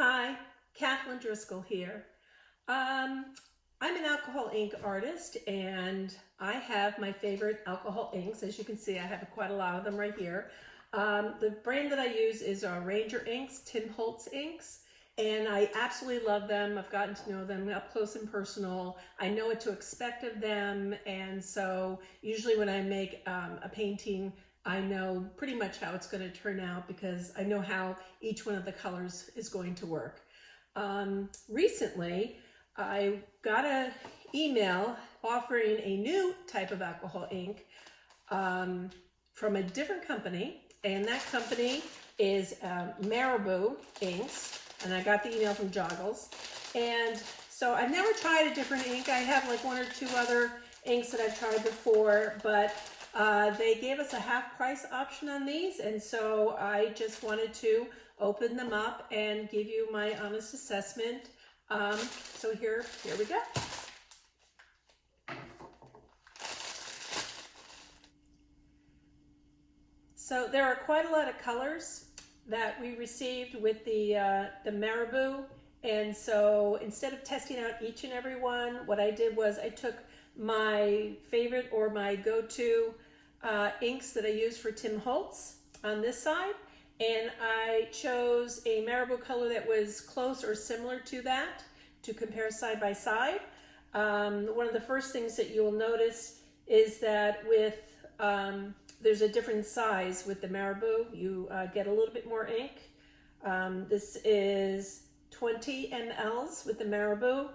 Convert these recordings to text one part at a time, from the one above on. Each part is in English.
Hi, Kathleen Driscoll here. I'm an alcohol ink artist and I have my favorite alcohol inks. As you can see, I have quite a lot of them right here. The brand that I use is Ranger Inks, Tim Holtz inks, and I absolutely love them. I've gotten to know them up close and personal. I know what to expect of them, and so usually when I make a painting, I know pretty much how it's going to turn out because I know how each one of the colors is going to work. Recently, I got an email offering a new type of alcohol ink from a different company, and that company is MarabuInks, and I got the email from Joggles. And so I've never tried a different ink. I have like one or two other inks that I've tried before, but they gave us a half price option on these, and so I just wanted to open them up and give you my honest assessment. So here we go. So there are quite a lot of colors that we received with the Marabu, and so instead of testing out each and every one, what I did was I took my favorite or my go-to inks that I use for Tim Holtz on this side, and I chose a Marabu color that was close or similar to that to compare side by side. One of the first things that you will notice is that with there's a different size with the Marabu. You get a little bit more ink. This is 20 mLs with the Marabu,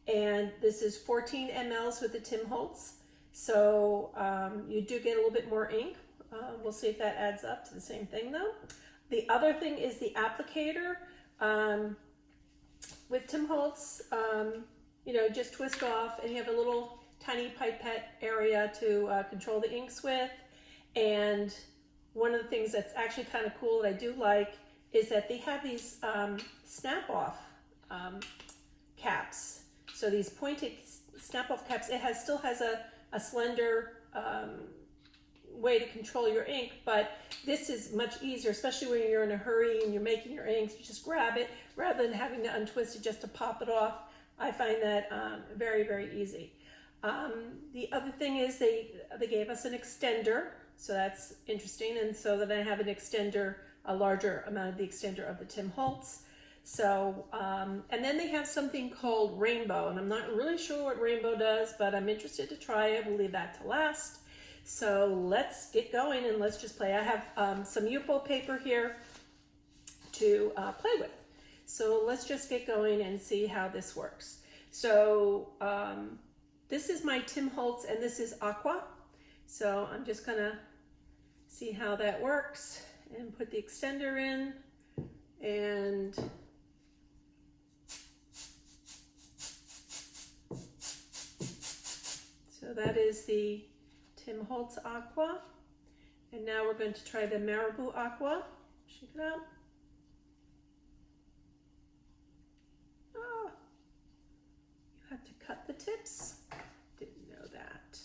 and this is 14 mLs with the Tim Holtz. So you do get a little bit more ink. We'll see if that adds up to the same thing though. The other thing is the applicator. With Tim Holtz, you know, just twist off and you have a little tiny pipette area to control the inks with. And one of the things that's actually kind of cool that I do like is that they have these snap-off caps. So these pointed snap-off caps, it still has a slender way to control your ink, but this is much easier, especially when you're in a hurry and you're making your inks. You just grab it rather than having to untwist it just to pop it off. I find that very, very easy. The other thing is they gave us an extender, so that's interesting, and so that I have an extender, a larger amount of the extender of the Tim Holtz. So, and then they have something called Rainbow, and I'm not really sure what Rainbow does, but I'm interested to try it. We'll leave that to last. So let's get going and let's just play. I have some Yupo paper here to play with. So let's just get going and see how this works. So this is my Tim Holtz and this is Aqua. So I'm just gonna see how that works and put the extender in, and so that is the Tim Holtz Aqua, and now we're going to try the Marabu Aqua. Shake it up. Oh, you have to cut the tips. Didn't know that.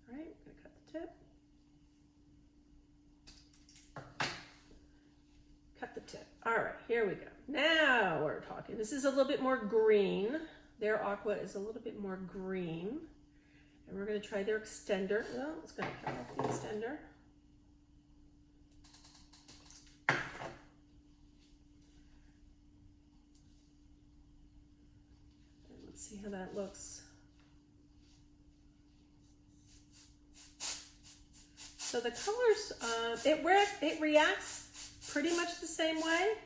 All right, I'm gonna cut the tip. Cut the tip. All right, here we go. Now we're talking. This is a little bit more green. Their Aqua is a little bit more green. And we're going to try their extender. Well, it's going to cut off the extender. And let's see how that looks. So the colors, it reacts pretty much the same way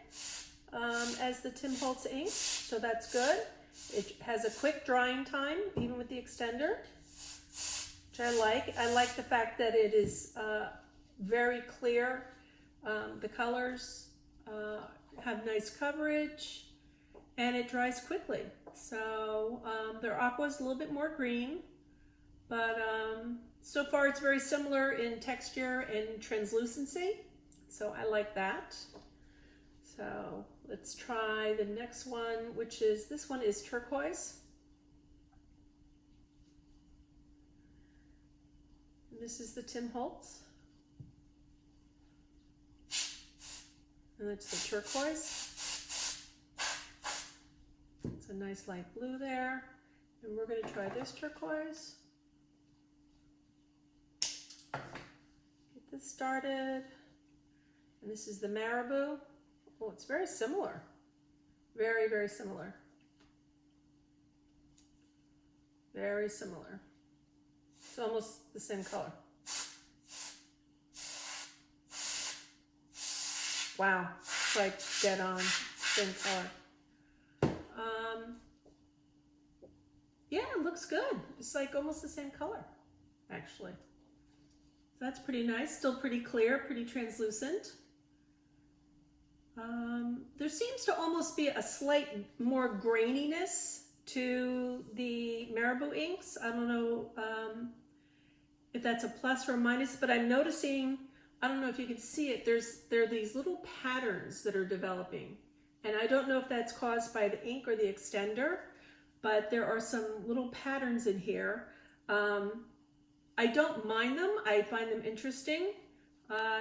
as the Tim Holtz ink, so that's good. It has a quick drying time, even with the extender, which I like. I like the fact that it is very clear. The colors have nice coverage, and it dries quickly. So their Aqua is a little bit more green, but so far it's very similar in texture and translucency. So I like that. So let's try the next one, which is, this one is turquoise. And this is the Tim Holtz. And it's the turquoise. a nice light blue there. And we're going to try this turquoise. Get this started. And this is the Marabu. Oh, it's very similar. Very, very similar. Very similar. It's almost the same color. Wow, it's like dead on, same color. Yeah, it looks good. It's like almost the same color, actually. So that's pretty nice, still pretty clear, pretty translucent. There seems to almost be a slight more graininess to the MarabuInks. I don't know if that's a plus or a minus, but I'm noticing, I don't know if you can see it, there are these little patterns that are developing. And I don't know if that's caused by the ink or the extender, but there are some little patterns in here. I don't mind them, I find them interesting.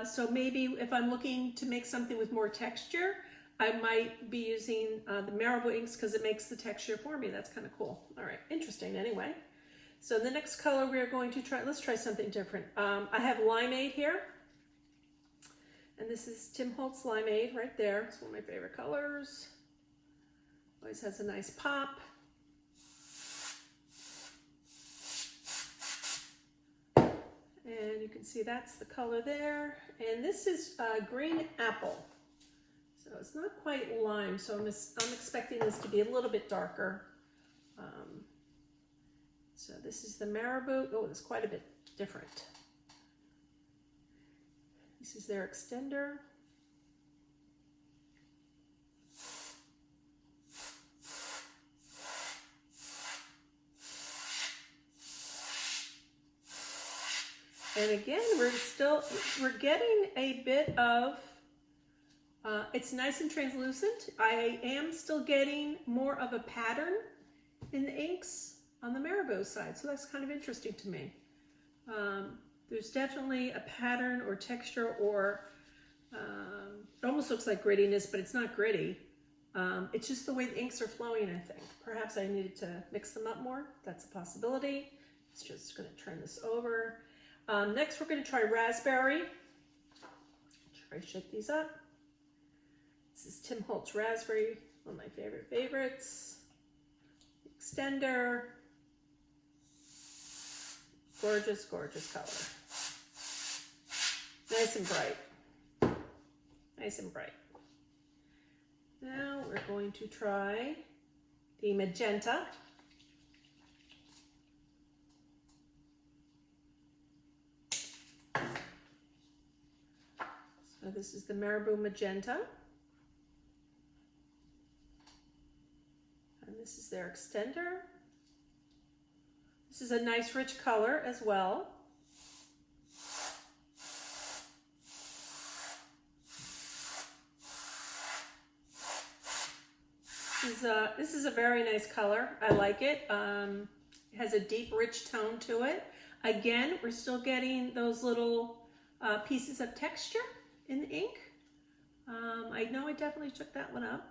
So maybe if I'm looking to make something with more texture, I might be using the MarabuInks because it makes the texture for me. That's kind of cool. All right, interesting anyway. So the next color we're going to try, let's try something different. I have Limeade here. And this is Tim Holtz Limeade right there. It's one of my favorite colors. Always has a nice pop. And you can see that's the color there. And this is green apple. So it's not quite lime, so I'm expecting this to be a little bit darker. So this is the Marabu. Oh, it's quite a bit different. This is their extender. And again, we're getting a bit of, it's nice and translucent. I am still getting more of a pattern in the inks on the Marabu side, so that's kind of interesting to me. There's definitely a pattern or texture or, it almost looks like grittiness, but it's not gritty. It's just the way the inks are flowing, I think. Perhaps I needed to mix them up more. That's a possibility. It's just going to turn this over. Next, we're going to try raspberry. Try to shake these up. This is Tim Holtz Raspberry, one of my favorite favorites. Extender. Gorgeous, gorgeous color. Nice and bright. Nice and bright. Now we're going to try the magenta. So this is the Marabu Magenta. And this is their extender. This is a nice rich color as well. This is a very nice color. I like it. It has a deep, rich tone to it. Again, we're still getting those little pieces of texture in the ink. I know I definitely took that one up.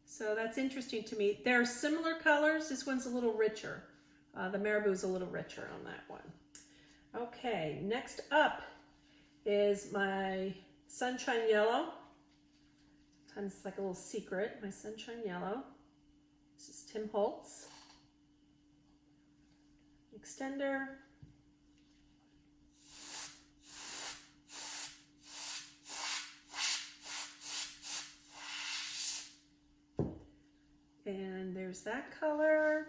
So that's interesting to me. They're similar colors. This one's a little richer. The Marabu is a little richer on that one. Okay, next up is my Sunshine Yellow. Sometimes it's like a little secret, my Sunshine Yellow. This is Tim Holtz. Extender. And there's that color.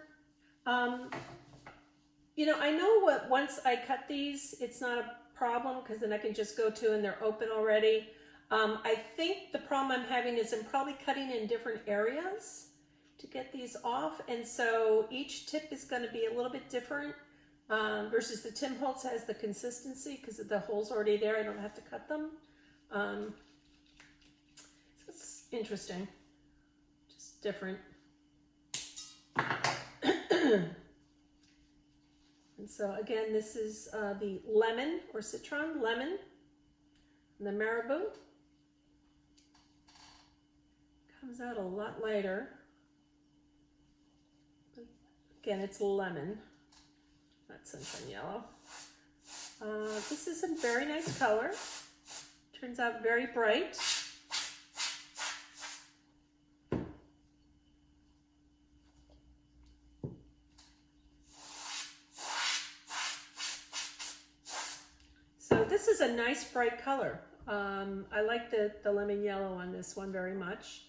You know, I know what, once I cut these, it's not a problem because then I can just go to and they're open already. I think the problem I'm having is I'm probably cutting in different areas to get these off. And so each tip is going to be a little bit different versus the Tim Holtz has the consistency because the hole's already there. I don't have to cut them. So it's interesting, just different. And so again, this is the lemon or citron lemon, and the Marabu comes out a lot lighter. Again, it's lemon, not sunshine yellow. This is a very nice color. Turns out very bright. So this is a nice bright color. I like the lemon yellow on this one very much.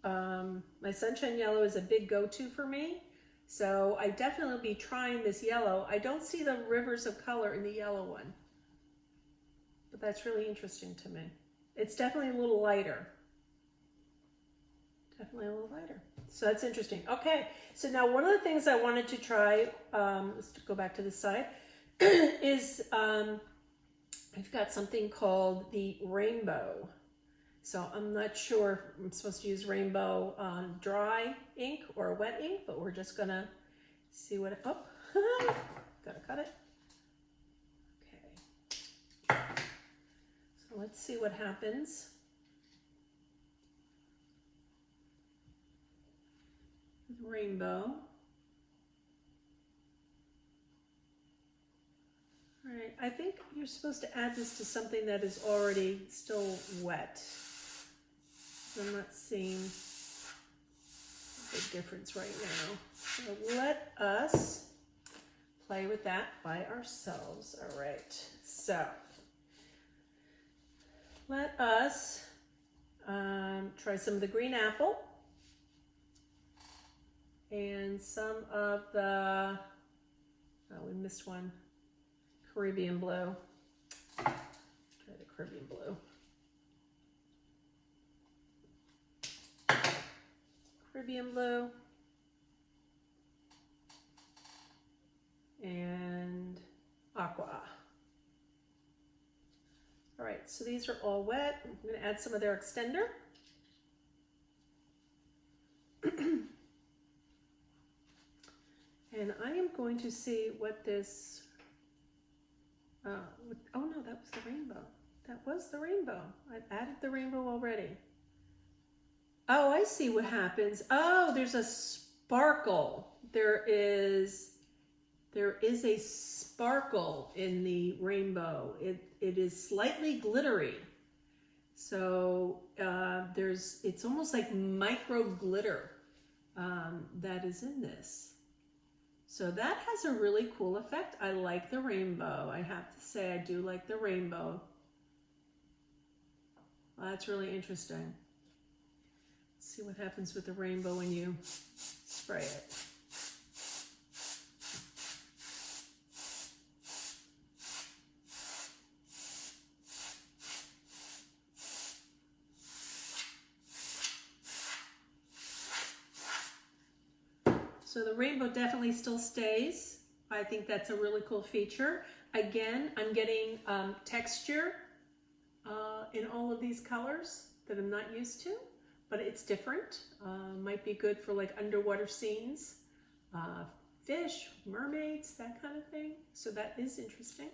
My sunshine yellow is a big go-to for me. So I definitely will be trying this yellow. I don't see the rivers of color in the yellow one, but that's really interesting to me. It's definitely a little lighter. Definitely a little lighter. So that's interesting. Okay, so now one of the things I wanted to try, let's go back to this side, is I've got something called the rainbow. So I'm not sure if I'm supposed to use rainbow on dry ink or wet ink, but we're just gonna see what, oh, gotta cut it. Okay. So let's see what happens. With rainbow. All right, I think you're supposed to add this to something that is already still wet. I'm not seeing a big difference right now. So let us play with that by ourselves. All right, so let us try some of the green apple and some of the, oh, we missed one, Caribbean blue. Try the Caribbean blue. Caribbean blue and aqua. All right, so these are all wet. I'm going to add some of their extender. And I am going to see what this, oh no, that was the rainbow. That was the rainbow. I've added the rainbow already. Oh, I see what happens. Oh, there's a sparkle. There is a sparkle in the rainbow. It is slightly glittery. So it's almost like micro glitter that is in this. So that has a really cool effect. I like the rainbow. I have to say I do like the rainbow. Well, that's really interesting. See what happens with the rainbow when you spray it. So the rainbow definitely still stays. I think that's a really cool feature. Again, I'm getting texture in all of these colors that I'm not used to. But it's different. Might be good for like underwater scenes, fish, mermaids, that kind of thing. So that is interesting.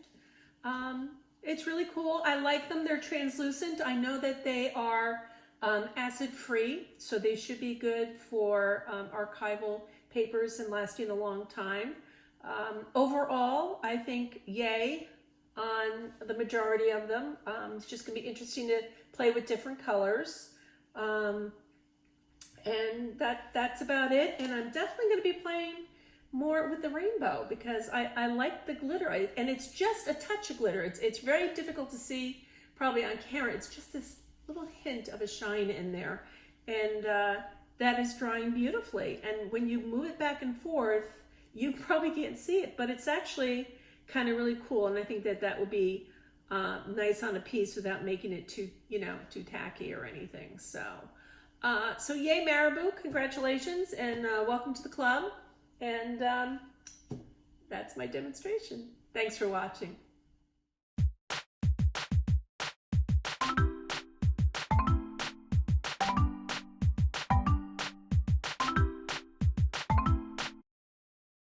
It's really cool. I like them. They're translucent. I know that they are acid-free, so they should be good for archival papers and lasting a long time. Overall, I think yay on the majority of them. It's just going to be interesting to play with different colors. And that's about it. And I'm definitely going to be playing more with the rainbow because I like the glitter, and it's just a touch of glitter. It's very difficult to see probably on camera. It's just this little hint of a shine in there, and that is drying beautifully. And when you move it back and forth, you probably can't see it, but it's actually kind of really cool. And I think that will be nice on a piece without making it too tacky or anything. So yay Marabu, congratulations, and welcome to the club. And that's my demonstration. Thanks for watching.